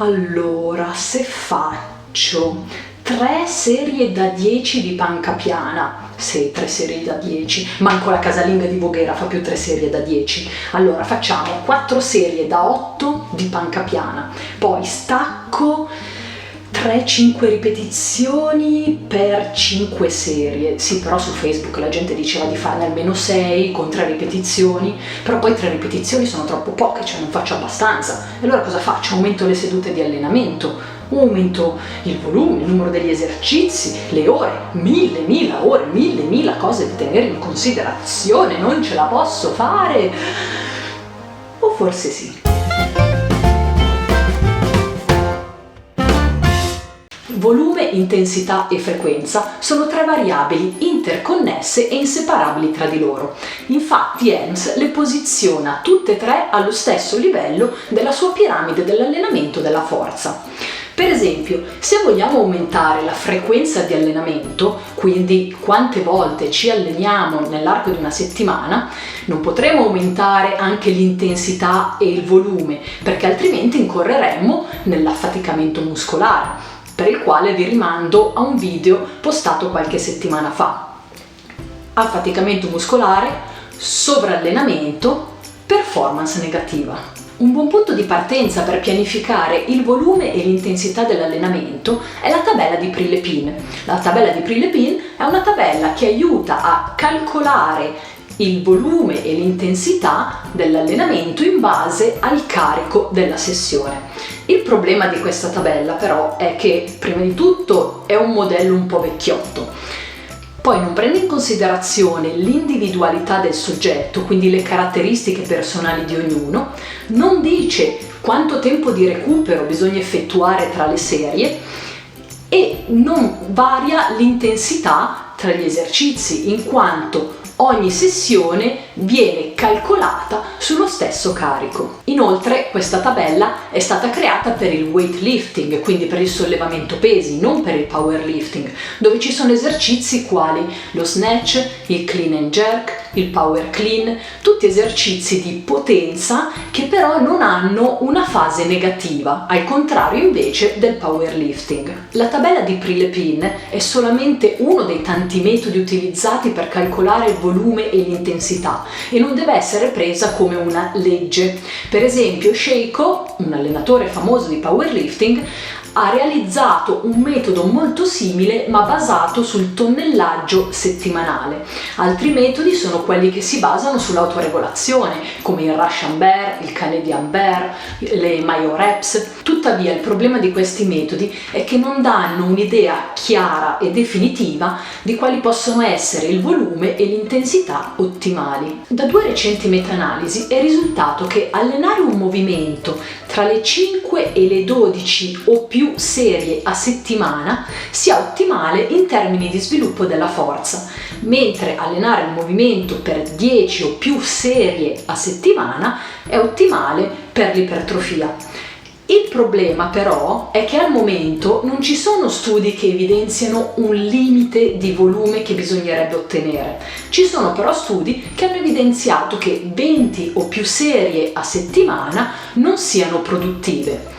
Allora, se faccio 3 serie da 10 di panca piana, sì, 3 serie da 10, manco la casalinga di Voghera fa più 3 serie da 10, allora facciamo 4 serie da 8 di panca piana, poi stacco 3-5 ripetizioni per 5 serie, sì, però su Facebook la gente diceva di farne almeno 6 con 3 ripetizioni, però poi 3 ripetizioni sono troppo poche, cioè non faccio abbastanza, e allora cosa faccio? Aumento le sedute di allenamento, aumento il volume, il numero degli esercizi, le ore, 1000 ore, 1000 cose da tenere in considerazione, non ce la posso fare, o forse sì. Volume, intensità e frequenza sono 3 variabili interconnesse e inseparabili tra di loro. Infatti Helms le posiziona tutte e 3 allo stesso livello della sua piramide dell'allenamento della forza. Per esempio, se vogliamo aumentare la frequenza di allenamento, quindi quante volte ci alleniamo nell'arco di una settimana, non potremo aumentare anche l'intensità e il volume, perché altrimenti incorreremmo nell'affaticamento muscolare, per il quale vi rimando a un video postato qualche settimana fa. Affaticamento muscolare, sovrallenamento, performance negativa. Un buon punto di partenza per pianificare il volume e l'intensità dell'allenamento è la tabella di Prilepin. La tabella di Prilepin è una tabella che aiuta a calcolare il volume e l'intensità dell'allenamento in base al carico della sessione. Il problema di questa tabella però è che prima di tutto è un modello un po' vecchiotto, poi non prende in considerazione l'individualità del soggetto, quindi le caratteristiche personali di ognuno, non dice quanto tempo di recupero bisogna effettuare tra le serie e non varia l'intensità tra gli esercizi, in quanto ogni sessione viene calcolata sullo stesso carico. Inoltre questa tabella è stata creata per il weightlifting, quindi per il sollevamento pesi, non per il powerlifting, dove ci sono esercizi quali lo snatch, il clean and jerk, il power clean, tutti esercizi di potenza che però non hanno una fase negativa, al contrario invece del powerlifting. La tabella di Prilepin è solamente uno dei tanti metodi utilizzati per calcolare il volume e l'intensità e non deve essere presa come una legge. Per esempio, Sheiko, un allenatore famoso di powerlifting, ha realizzato un metodo molto simile ma basato sul tonnellaggio settimanale. Altri metodi sono quelli che si basano sull'autoregolazione, come il Russian Bear, il Canadian Bear, le Myo Reps. Tuttavia il problema di questi metodi è che non danno un'idea chiara e definitiva di quali possono essere il volume e l'intensità ottimali. Da 2 recenti meta-analisi è risultato che allenare un movimento tra le 5 e le 12 o più serie a settimana sia ottimale in termini di sviluppo della forza, mentre allenare un movimento per 10 o più serie a settimana è ottimale per l'ipertrofia. Il problema però è che al momento non ci sono studi che evidenziano un limite di volume che bisognerebbe ottenere. Ci sono però studi che hanno evidenziato che 20 o più serie a settimana non siano produttive.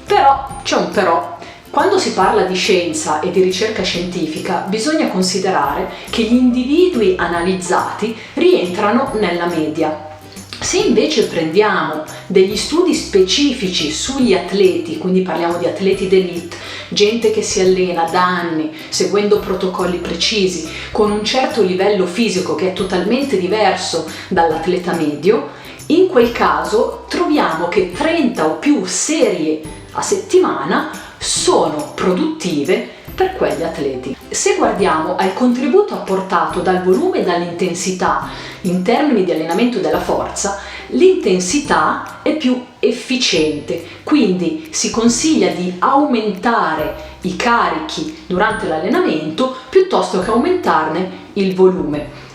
Però c'è un però. Quando si parla di scienza e di ricerca scientifica bisogna considerare che gli individui analizzati rientrano nella media. Se invece prendiamo degli studi specifici sugli atleti, quindi parliamo di atleti d'élite, gente che si allena da anni seguendo protocolli precisi, con un certo livello fisico che è totalmente diverso dall'atleta medio, in quel caso troviamo che 30 o più serie a settimana sono produttive per quegli atleti. Se guardiamo al contributo apportato dal volume e dall'intensità in termini di allenamento della forza, l'intensità è più efficiente, quindi si consiglia di aumentare i carichi durante l'allenamento piuttosto che aumentarne il volume.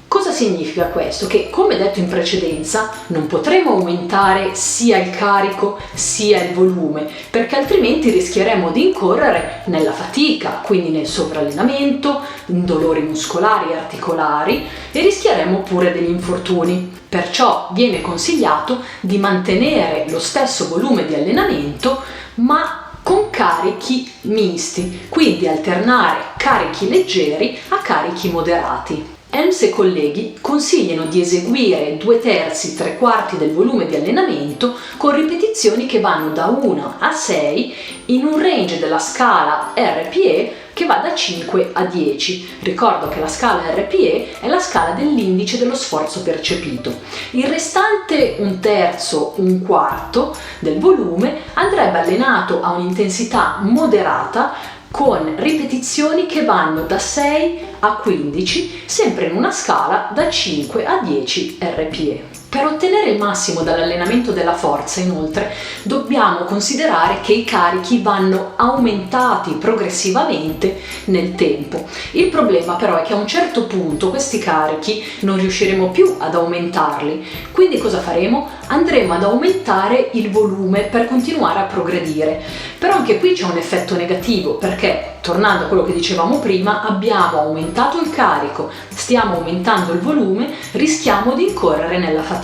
Cosa significa questo? Che, come detto in precedenza, non potremo aumentare sia il carico sia il volume, perché altrimenti rischieremo di incorrere nella fatica, quindi nel sovrallenamento, in dolori muscolari e articolari, e rischieremo pure degli infortuni. Perciò viene consigliato di mantenere lo stesso volume di allenamento ma con carichi misti, quindi alternare carichi leggeri a carichi moderati. Helms e colleghi consigliano di eseguire 2/3, 3/4 del volume di allenamento con ripetizioni che vanno da 1 a 6 in un range della scala RPE che va da 5 a 10. Ricordo che la scala RPE è la scala dell'indice dello sforzo percepito. Il restante 1/3, 1/4 del volume andrebbe allenato a un'intensità moderata con ripetizioni che vanno da 6 a 15, sempre in una scala da 5 a 10 RPE. Per ottenere il massimo dall'allenamento della forza, inoltre, dobbiamo considerare che i carichi vanno aumentati progressivamente nel tempo. Il problema però è che a un certo punto questi carichi non riusciremo più ad aumentarli. Quindi cosa faremo? Andremo ad aumentare il volume per continuare a progredire. Però anche qui c'è un effetto negativo, perché tornando a quello che dicevamo prima, abbiamo aumentato il carico, stiamo aumentando il volume, rischiamo di incorrere nella fatica.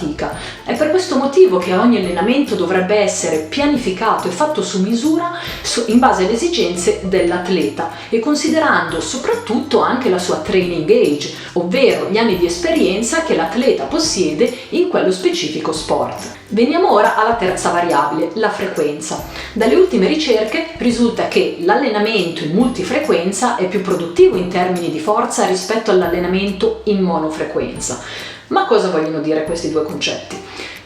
È per questo motivo che ogni allenamento dovrebbe essere pianificato e fatto su misura in base alle esigenze dell'atleta e considerando soprattutto anche la sua training age, ovvero gli anni di esperienza che l'atleta possiede in quello specifico sport. Veniamo ora alla terza variabile, la frequenza. Dalle ultime ricerche risulta che l'allenamento in multifrequenza è più produttivo in termini di forza rispetto all'allenamento in monofrequenza. Ma cosa vogliono dire questi due concetti?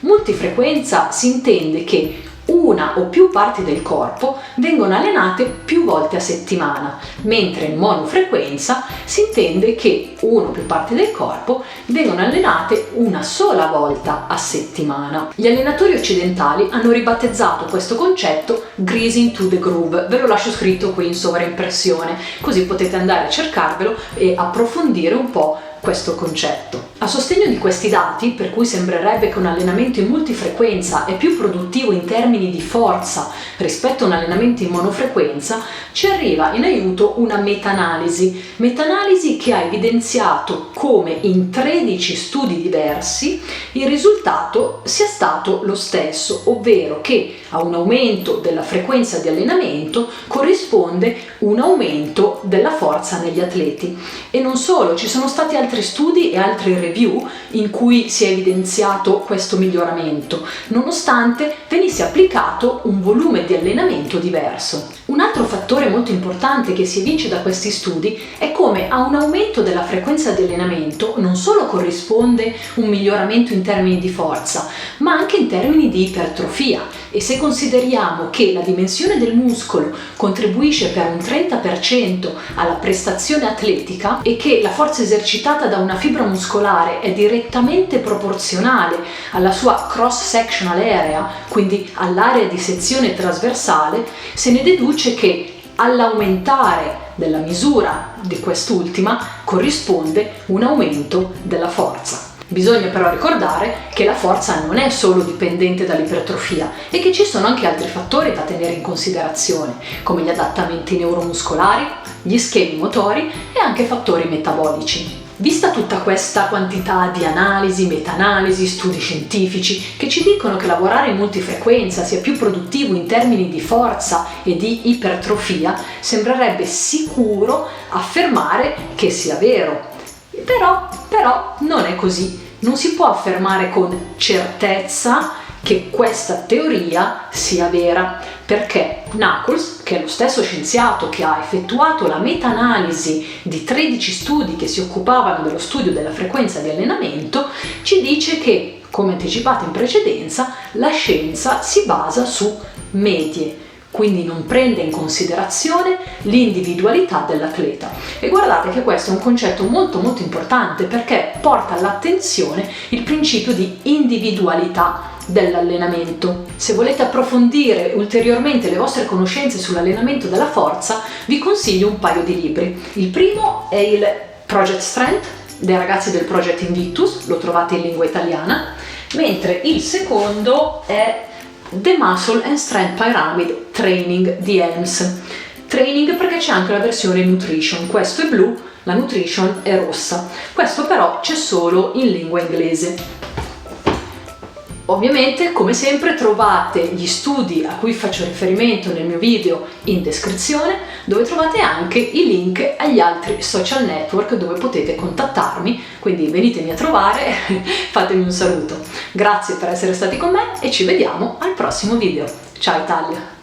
Multifrequenza si intende che una o più parti del corpo vengono allenate più volte a settimana, mentre in monofrequenza si intende che una o più parti del corpo vengono allenate una sola volta a settimana. Gli allenatori occidentali hanno ribattezzato questo concetto Greasing to the Groove, ve lo lascio scritto qui in sovraimpressione, così potete andare a cercarvelo e approfondire un po' questo concetto. A sostegno di questi dati, per cui sembrerebbe che un allenamento in multifrequenza è più produttivo in termini di forza rispetto a un allenamento in monofrequenza, ci arriva in aiuto una meta-analisi che ha evidenziato come in 13 studi diversi il risultato sia stato lo stesso, ovvero che a un aumento della frequenza di allenamento corrisponde un aumento della forza negli atleti. E non solo, ci sono stati altri studi e altri review in cui si è evidenziato questo miglioramento, nonostante venisse applicato un volume di allenamento diverso. Un altro fattore molto importante che si evince da questi studi è come a un aumento della frequenza di allenamento non solo corrisponde un miglioramento in termini di forza, ma anche in termini di ipertrofia. E se consideriamo che la dimensione del muscolo contribuisce per un 30% alla prestazione atletica e che la forza esercitata da una fibra muscolare è direttamente proporzionale alla sua cross-sectional area, quindi all'area di sezione trasversale, se ne deduce che all'aumentare della misura di quest'ultima corrisponde un aumento della forza. Bisogna però ricordare che la forza non è solo dipendente dall'ipertrofia e che ci sono anche altri fattori da tenere in considerazione, come gli adattamenti neuromuscolari, gli schemi motori e anche fattori metabolici. Vista tutta questa quantità di analisi, meta-analisi, studi scientifici che ci dicono che lavorare in multifrequenza sia più produttivo in termini di forza e di ipertrofia, sembrerebbe sicuro affermare che sia vero. Però non è così. Non si può affermare con certezza che questa teoria sia vera, perché Knuckles, che è lo stesso scienziato che ha effettuato la meta-analisi di 13 studi che si occupavano dello studio della frequenza di allenamento, ci dice che, come anticipato in precedenza, la scienza si basa su medie, quindi non prende in considerazione l'individualità dell'atleta. E guardate che questo è un concetto molto importante, perché porta all'attenzione il principio di individualità dell'allenamento. Se volete approfondire ulteriormente le vostre conoscenze sull'allenamento della forza, vi consiglio un paio di libri. Il primo è il Project Strength dei ragazzi del Project Invictus, lo trovate in lingua italiana, mentre il secondo è The Muscle and Strength Pyramid Training di Helms. Training perché c'è anche la versione Nutrition, questo è blu, la Nutrition è rossa, questo però c'è solo in lingua inglese. Ovviamente, come sempre, trovate gli studi a cui faccio riferimento nel mio video in descrizione, dove trovate anche i link agli altri social network dove potete contattarmi, quindi venitemi a trovare, fatemi un saluto. Grazie per essere stati con me e ci vediamo al prossimo video. Ciao Italia!